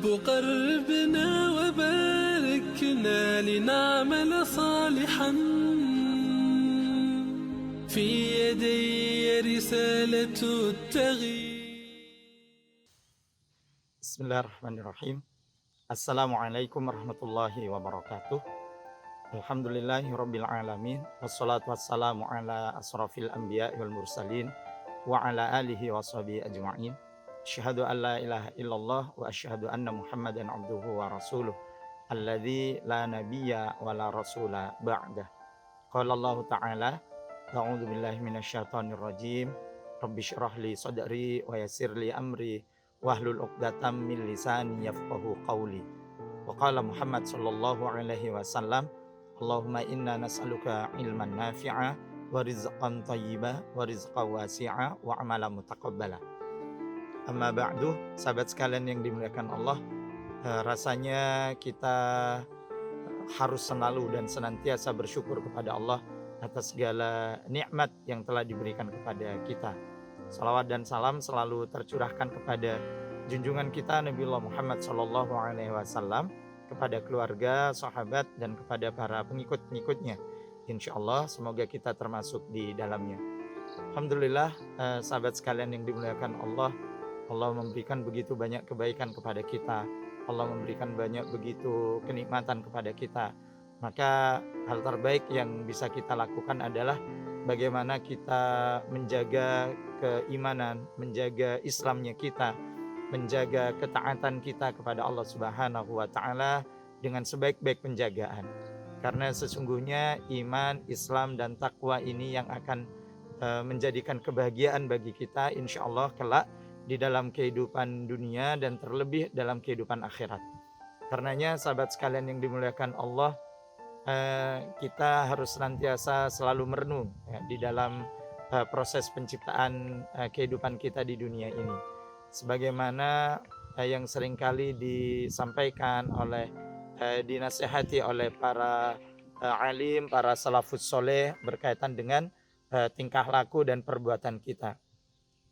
رب قربنا وباركنا لنعمل صالحا في يدي رسالة التغيير. بسم الله الرحمن الرحيم. Assalamualaikum warahmatullahi wabarakatuh. Alhamdulillahi rabbil alamin. Wassalatu wassalamu ala asrafil anbiya wal mursalin wa ala alihi wa sahbihi ajma'in. Asyhadu an la ilaha illallah wa asyhadu anna Muhammadan abduhu wa rasuluh alladzi la nabiyya wa la rasula ba'dah. Qala Allah ta'ala, a'udzu billahi minasyaitonir rajim. Rabbi shrah li sadri wa yassir li amri wahlul 'uqdatam min lisani yafqahu qawli. Wa qala Muhammad sallallahu alaihi wasallam, Allahumma inna nas'aluka ilman nafi'a wa rizqan thayyiba wa rizqan wasi'a wa amalan mutaqabbala. Amma ba'du, sahabat sekalian yang dimuliakan Allah, rasanya kita harus selalu dan senantiasa bersyukur kepada Allah atas segala nikmat yang telah diberikan kepada kita. Salawat dan salam selalu tercurahkan kepada junjungan kita Nabiullah Muhammad SAW, kepada keluarga, sahabat, dan kepada para pengikut-pengikutnya. Insyaallah semoga kita termasuk di dalamnya. Alhamdulillah, sahabat sekalian yang dimuliakan Allah, Allah memberikan begitu banyak kebaikan kepada kita. Allah memberikan banyak begitu kenikmatan kepada kita. Maka hal terbaik yang bisa kita lakukan adalah bagaimana kita menjaga keimanan, menjaga Islamnya kita, menjaga ketaatan kita kepada Allah Subhanahu wa taala dengan sebaik-baik penjagaan. Karena sesungguhnya iman, Islam, dan takwa ini yang akan menjadikan kebahagiaan bagi kita insyaallah kelak di dalam kehidupan dunia dan terlebih dalam kehidupan akhirat. Karenanya sahabat sekalian yang dimuliakan Allah, kita harus senantiasa selalu merenung di dalam proses penciptaan kehidupan kita di dunia ini. Sebagaimana yang seringkali disampaikan oleh, dinasihati oleh para alim, para salafus soleh berkaitan dengan tingkah laku dan perbuatan kita.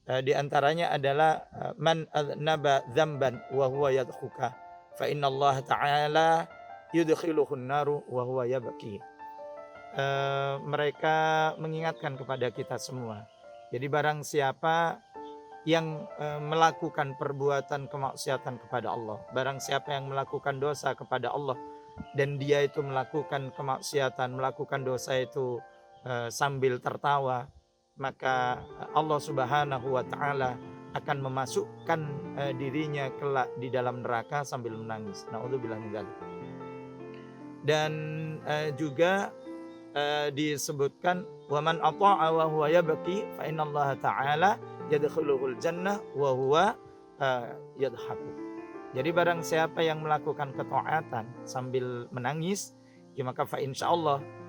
Di antaranya adalah man adnaba dzamban wa huwa yadhuka fa innallaha ta'ala yudkhiluhun naru wa huwa yabki. Mereka mengingatkan kepada kita semua. Jadi barang siapa yang melakukan perbuatan kemaksiatan kepada Allah, barang siapa yang melakukan dosa kepada Allah dan dia itu melakukan kemaksiatan, melakukan dosa itu sambil tertawa, maka Allah Subhanahu wa taala akan memasukkan dirinya kelak di dalam neraka sambil menangis. Na'udzubillah min dzalik. Dan juga disebutkan waman ata'a wa huwa yabki fa innallaha ta'ala yadkhuluhul jannah wa huwa yadhaku. Jadi barang siapa yang melakukan ketaatan sambil menangis, ya maka fa insyaallah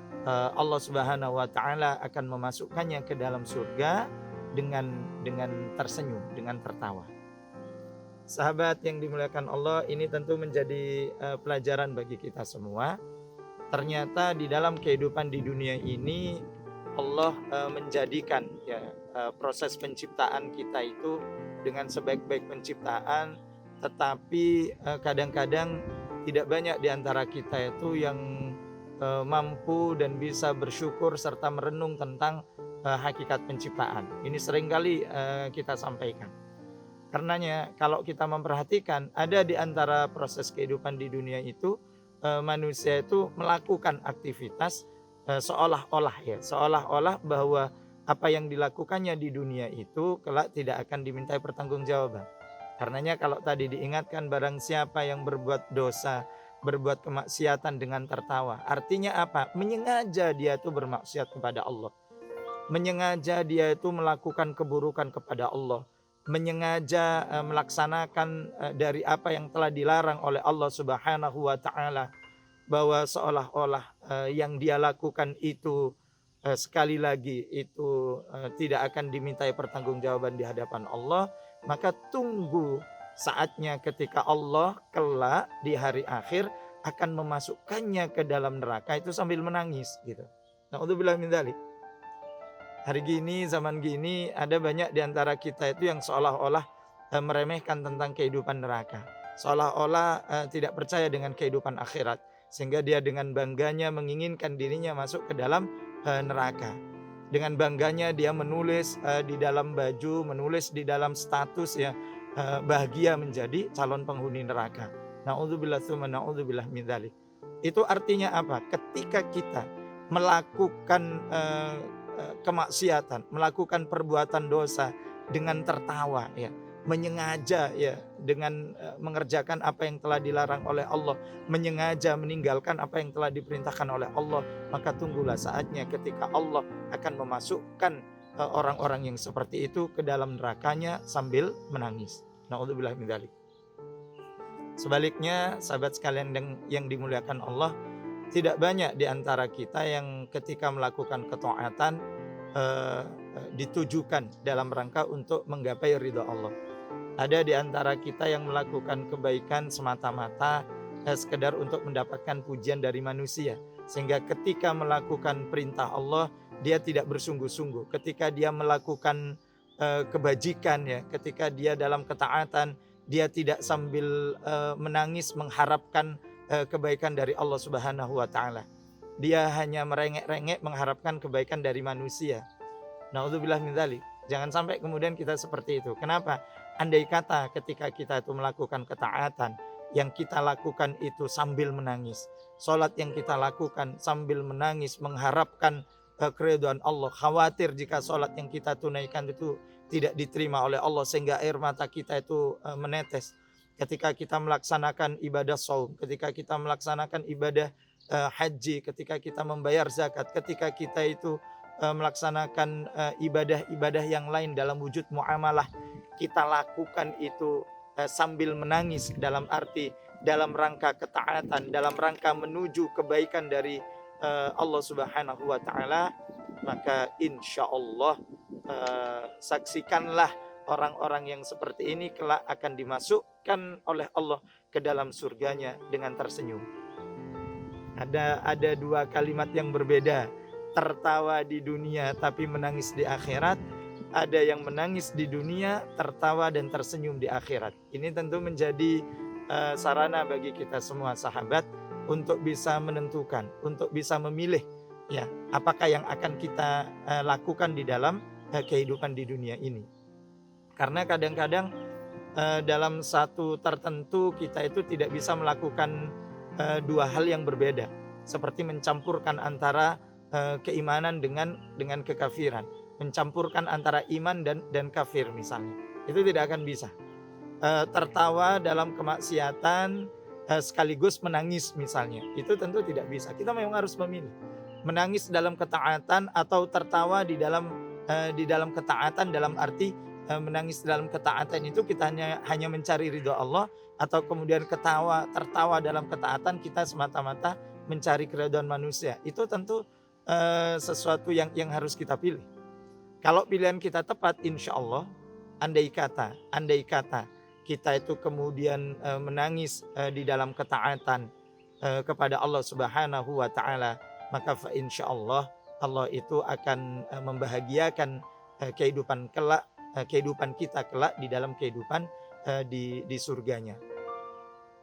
Allah Subhanahu wa taala akan memasukkannya ke dalam surga dengan tersenyum, dengan tertawa. Sahabat yang dimuliakan Allah, ini tentu menjadi pelajaran bagi kita semua. Ternyata di dalam kehidupan di dunia ini Allah menjadikan proses penciptaan kita itu dengan sebaik-baik penciptaan, tetapi kadang-kadang tidak banyak di antara kita itu yang mampu dan bisa bersyukur serta merenung tentang hakikat penciptaan. Ini seringkali kita sampaikan. Karenanya kalau kita memperhatikan, ada di antara proses kehidupan di dunia itu manusia itu melakukan aktivitas seolah-olah bahwa apa yang dilakukannya di dunia itu kelak tidak akan dimintai pertanggungjawaban. Karenanya kalau tadi diingatkan barang siapa yang berbuat dosa, berbuat kemaksiatan dengan tertawa, artinya apa? Menyengaja dia itu bermaksiat kepada Allah, menyengaja dia itu melakukan keburukan kepada Allah, menyengaja melaksanakan dari apa yang telah dilarang oleh Allah Subhanahu wa taala, bahwa seolah-olah yang dia lakukan itu sekali lagi itu tidak akan dimintai pertanggungjawaban di hadapan Allah. Maka tunggu saatnya ketika Allah kelak di hari akhir akan memasukkannya ke dalam neraka itu sambil menangis gitu. Na'udzubillah min dzalik. Hari gini, zaman gini, ada banyak di antara kita itu yang seolah-olah meremehkan tentang kehidupan neraka. seolah-olah tidak percaya dengan kehidupan akhirat, sehingga dia dengan bangganya menginginkan dirinya masuk ke dalam neraka. Dengan bangganya dia menulis di dalam baju, menulis di dalam status ya, bahagia menjadi calon penghuni neraka. Na'udzubillah tsumma na'udzubillah min dzalik. Itu artinya apa? Ketika kita melakukan kemaksiatan, melakukan perbuatan dosa dengan tertawa ya, menyengaja ya, dengan mengerjakan apa yang telah dilarang oleh Allah, menyengaja meninggalkan apa yang telah diperintahkan oleh Allah, maka tunggulah saatnya ketika Allah akan memasukkan orang-orang yang seperti itu ke dalam nerakanya sambil menangis. Na'udzubillah min dzalik. Sebaliknya, sahabat sekalian yang dimuliakan Allah, tidak banyak di antara kita yang ketika melakukan ketaatan ditujukan dalam rangka untuk menggapai ridha Allah. Ada di antara kita yang melakukan kebaikan semata-mata sekedar untuk mendapatkan pujian dari manusia, sehingga ketika melakukan perintah Allah dia tidak bersungguh-sungguh. Ketika dia melakukan kebajikan ya, ketika dia dalam ketaatan, dia tidak sambil menangis mengharapkan kebaikan dari Allah Subhanahu wa taala. Dia hanya merengek-rengek mengharapkan kebaikan dari manusia. Na'udzubillah min dzalik. Jangan sampai kemudian kita seperti itu. Kenapa? Andai kata ketika kita itu melakukan ketaatan, yang kita lakukan itu sambil menangis, salat yang kita lakukan sambil menangis, mengharapkan keridhaan Allah, khawatir jika salat yang kita tunaikan itu tidak diterima oleh Allah sehingga air mata kita itu menetes. Ketika kita melaksanakan ibadah shaum, ketika kita melaksanakan ibadah haji, ketika kita membayar zakat, ketika kita itu melaksanakan ibadah-ibadah yang lain dalam wujud muamalah, kita lakukan itu sambil menangis, dalam arti dalam rangka ketaatan, dalam rangka menuju kebaikan dari Allah Subhanahu wa taala, maka insya Allah saksikanlah orang-orang yang seperti ini kelak akan dimasukkan oleh Allah ke dalam surganya dengan tersenyum. Ada dua kalimat yang berbeda, tertawa di dunia tapi menangis di akhirat. Ada yang menangis di dunia, tertawa dan tersenyum di akhirat. Ini tentu menjadi sarana bagi kita semua sahabat untuk bisa menentukan, untuk bisa memilih ya, apakah yang akan kita lakukan di dalam kehidupan di dunia ini. Karena kadang-kadang dalam satu tertentu kita itu tidak bisa melakukan dua hal yang berbeda, seperti mencampurkan antara keimanan dengan kekafiran, mencampurkan antara iman dan kafir misalnya. Itu tidak akan bisa. Tertawa dalam kemaksiatan sekaligus menangis misalnya, itu tentu tidak bisa. Kita memang harus memilih, menangis dalam ketaatan atau tertawa di dalam ketaatan, dalam arti menangis dalam ketaatan itu kita hanya mencari ridha Allah, atau kemudian tertawa dalam ketaatan kita semata-mata mencari keridhaan manusia. Itu tentu sesuatu yang harus kita pilih. Kalau pilihan kita tepat, insya Allah, andai kata kita itu kemudian menangis di dalam ketaatan kepada Allah Subhanahu wa taala, maka fa insya Allah itu akan membahagiakan kehidupan kita kelak di dalam kehidupan di surganya.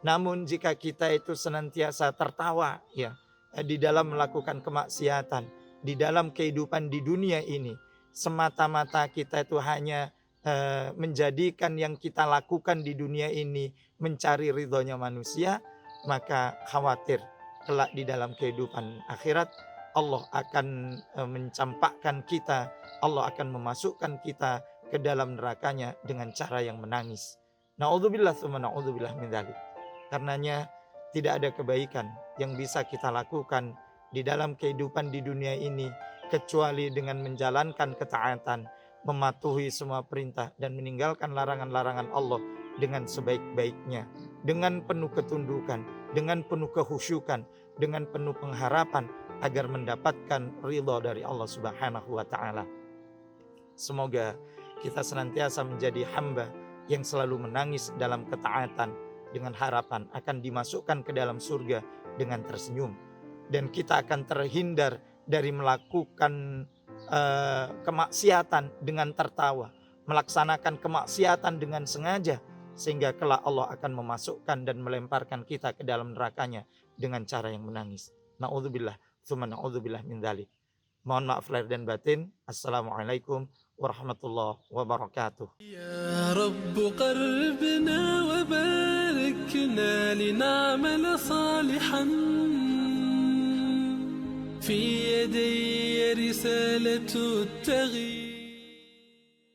Namun jika kita itu senantiasa tertawa ya di dalam melakukan kemaksiatan, di dalam kehidupan di dunia ini, semata-mata kita itu hanya menjadikan yang kita lakukan di dunia ini mencari ridhonya manusia, maka khawatir kelak di dalam kehidupan akhirat Allah akan mencampakkan kita, Allah akan memasukkan kita ke dalam nerakanya dengan cara yang menangis. Na'udzubillah tsumma na'udzubillah min dzalik. Karenanya tidak ada kebaikan yang bisa kita lakukan di dalam kehidupan di dunia ini kecuali dengan menjalankan ketaatan, mematuhi semua perintah dan meninggalkan larangan-larangan Allah dengan sebaik-baiknya, dengan penuh ketundukan, dengan penuh kehusyukan, dengan penuh pengharapan agar mendapatkan ridha dari Allah Subhanahu wa taala. Semoga kita senantiasa menjadi hamba yang selalu menangis dalam ketaatan dengan harapan akan dimasukkan ke dalam surga dengan tersenyum, dan kita akan terhindar dari melakukan kemaksiatan dengan tertawa, melaksanakan kemaksiatan dengan sengaja, sehingga kelak Allah akan memasukkan dan melemparkan kita ke dalam nerakanya dengan cara yang menangis. Na'udzubillah, tsumma na'udzubillah min dzalik. Mohon maaf lahir dan batin. Assalamualaikum warahmatullahi wabarakatuh. يا رب قربنا وباركنا لنعمل صالحا في يدي رسالة التغيير.